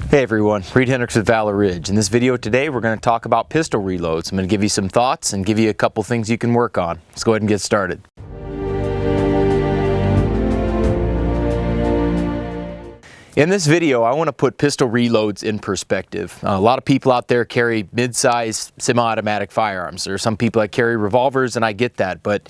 Hey everyone, Reid Henrichs with Valor. In this video today we're going to talk about pistol reloads. I'm going to give you some thoughts and give you a couple things you can work on. Let's go ahead and get started. In this video, I want to put pistol reloads in perspective. A lot of people out there carry mid-size semi-automatic firearms. There are some people that carry revolvers, and I get that. But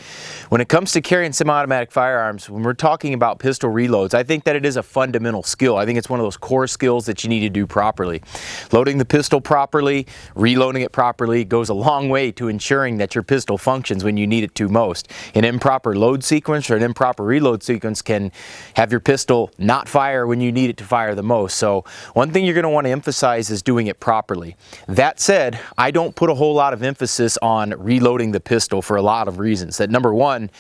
when it comes to carrying semi-automatic firearms, when we're talking about pistol reloads, I think that it is a fundamental skill. I think it's one of those core skills that you need to do properly. Loading the pistol properly, reloading it properly goes a long way to ensuring that your pistol functions when you need it to most. An improper load sequence or an improper reload sequence can have your pistol not fire when you need it to fire the most. So one thing you're going to want to emphasize is doing it properly. That said, I don't put a whole lot of emphasis on reloading the pistol for a lot of reasons. That number one,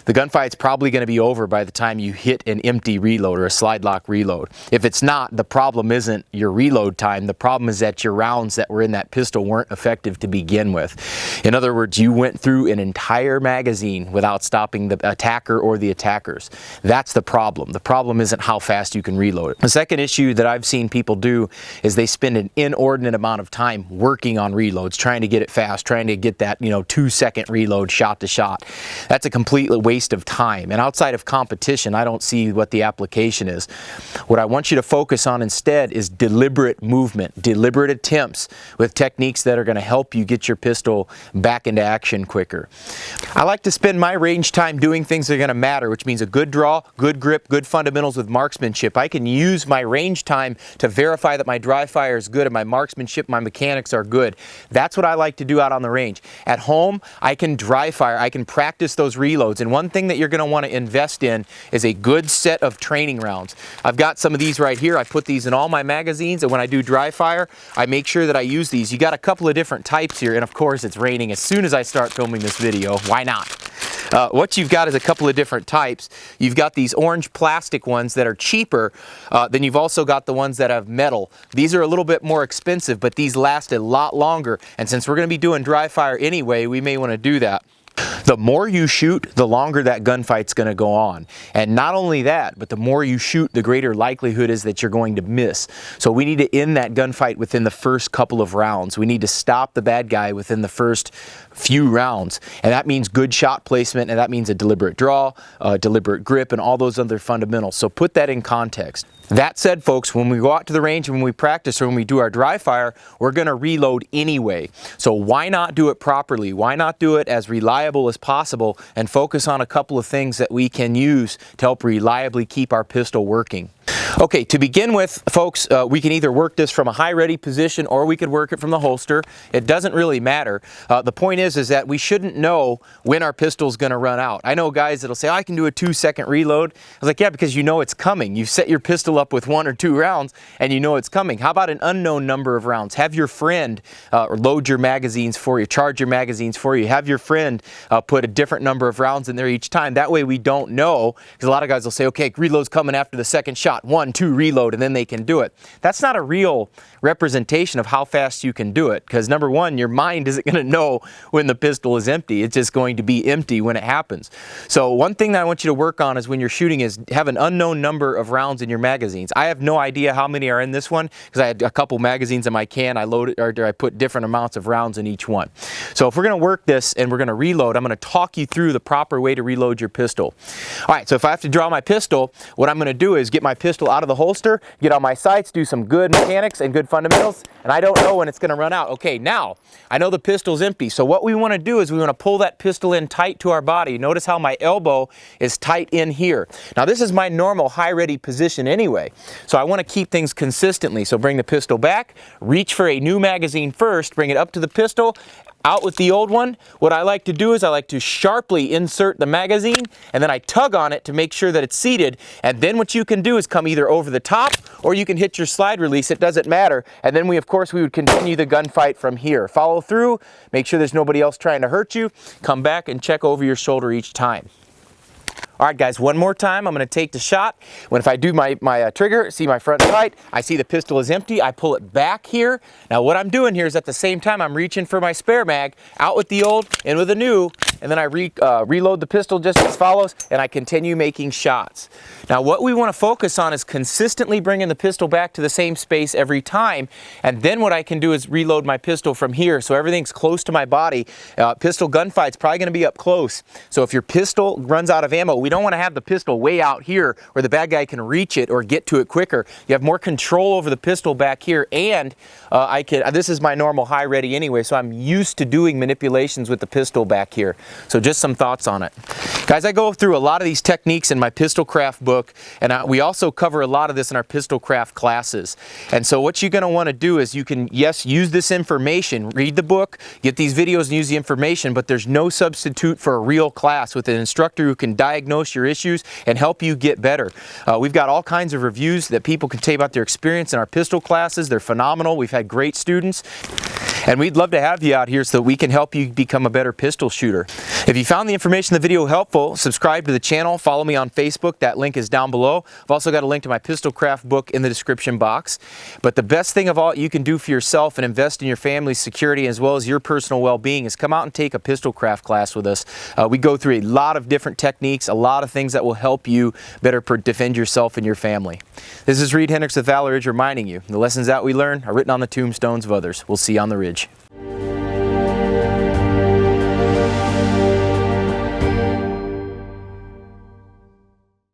the gunfight's probably going to be over by the time you hit an empty reload or a slide lock reload. If it's not, the problem isn't your reload time. The problem is that your rounds that were in that pistol weren't effective to begin with. In other words, you went through an entire magazine without stopping the attacker or the attackers. That's the problem. The problem isn't how fast you can reload it. The second issue that I've seen people do is they spend an inordinate amount of time working on reloads, trying to get it fast, trying to get that 2-second reload shot to shot. That's a completely waste of time. And outside of competition, I don't see what the application is. What I want you to focus on instead is deliberate movement, deliberate attempts with techniques that are going to help you get your pistol back into action quicker. I like to spend my range time doing things that are going to matter, which means a good draw, good grip, good fundamentals with marksmanship. I can use my range time to verify that my dry fire is good and my marksmanship, my mechanics are good. That's what I like to do out on the range. At home, I can dry fire, I can practice those reloads. And one thing that you're going to want to invest in is a good set of training rounds. I've got some of these right here. I put these in all my magazines, and when I do dry fire, I make sure that I use these. You got a couple of different types here, and of course it's raining as soon as I start filming this video. Why not? What you've got is a couple of different types. You've got these orange plastic ones that are cheaper, then you've also got the ones that have metal. These are a little bit more expensive, but these last a lot longer, and since we're going to be doing dry fire anyway, we may want to do that. The more you shoot, the longer that gunfight's going to go on. And not only that, but the more you shoot, the greater likelihood is that you're going to miss. So we need to end that gunfight within the first couple of rounds. We need to stop the bad guy within the first few rounds. And that means good shot placement, and that means a deliberate draw, a deliberate grip, and all those other fundamentals. So put that in context. That said, folks, when we go out to the range and when we practice or when we do our dry fire, we're going to reload anyway. So why not do it properly? Why not do it as reliable as possible and focus on a couple of things that we can use to help reliably keep our pistol working? Okay, to begin with, folks, we can either work this from a high ready position or we could work it from the holster. It doesn't really matter. The point is that we shouldn't know when our pistol's going to run out. I know guys that'll say, I can do a 2-second reload. I was like, yeah, because you know it's coming. You've set your pistol up with 1 or 2 rounds and you know it's coming. How about an unknown number of rounds? Have your friend load your magazines for you, charge your magazines for you. Have your friend put a different number of rounds in there each time. That way we don't know, because a lot of guys will say, okay, reload's coming after the second shot. 1, 2, reload, and then they can do it. That's not a real representation of how fast you can do it, because number one, your mind isn't going to know when the pistol is empty. It's just going to be empty when it happens. So one thing that I want you to work on is when you're shooting is have an unknown number of rounds in your magazines. I have no idea how many are in this one because I had a couple magazines in my can. I loaded, or I put different amounts of rounds in each one. So if we're going to work this and we're going to reload, I'm going to talk you through the proper way to reload your pistol. All right, so if I have to draw my pistol, what I'm going to do is get my pistol out of the holster, get on my sights, do some good mechanics and good fundamentals, and I don't know when it's going to run out. Okay, now I know the pistol's empty, so what we want to do is we want to pull that pistol in tight to our body. Notice how my elbow is tight in here. Now this is my normal high ready position anyway, so I want to keep things consistently. So bring the pistol back, reach for a new magazine first, bring it up to the pistol, out with the old one. What I like to do is I like to sharply insert the magazine and then I tug on it to make sure that it's seated, and then what you can do is come either over the top or you can hit your slide release. It doesn't matter. And then we would continue the gunfight from here. Follow through, make sure there's nobody else trying to hurt you, come back and check over your shoulder each time. All right, guys, one more time. I'm going to take the shot. If I do my trigger, see my front sight, I see the pistol is empty. I pull it back here. Now, what I'm doing here is at the same time, I'm reaching for my spare mag, out with the old, in with the new, and then I reload the pistol just as follows, and I continue making shots. Now, what we want to focus on is consistently bringing the pistol back to the same space every time, and then what I can do is reload my pistol from here, so everything's close to my body. Pistol gunfight's probably going to be up close, so if your pistol runs out of ammo, we don't want to have the pistol way out here where the bad guy can reach it or get to it quicker. You have more control over the pistol back here, and this is my normal high ready anyway, so I'm used to doing manipulations with the pistol back here. So just some thoughts on it. Guys, I go through a lot of these techniques in my pistol craft book, and we also cover a lot of this in our pistol craft classes. And so what you're going to want to do is you can, yes, use this information, read the book, get these videos and use the information, but there's no substitute for a real class with an instructor who can diagnose your issues and help you get better. We've got all kinds of reviews that people can tell you about their experience in our pistol classes. They're phenomenal. We've had great students. And we'd love to have you out here so that we can help you become a better pistol shooter. If you found the information in the video helpful, subscribe to the channel, follow me on Facebook. That link is down below. I've also got a link to my pistol craft book in the description box. But the best thing of all you can do for yourself and invest in your family's security as well as your personal well-being is come out and take a pistol craft class with us. We go through a lot of different techniques, a lot of things that will help you better defend yourself and your family. This is Reid Henrichs with Valor reminding you, the lessons that we learn are written on the tombstones of others. We'll see you on the ridge.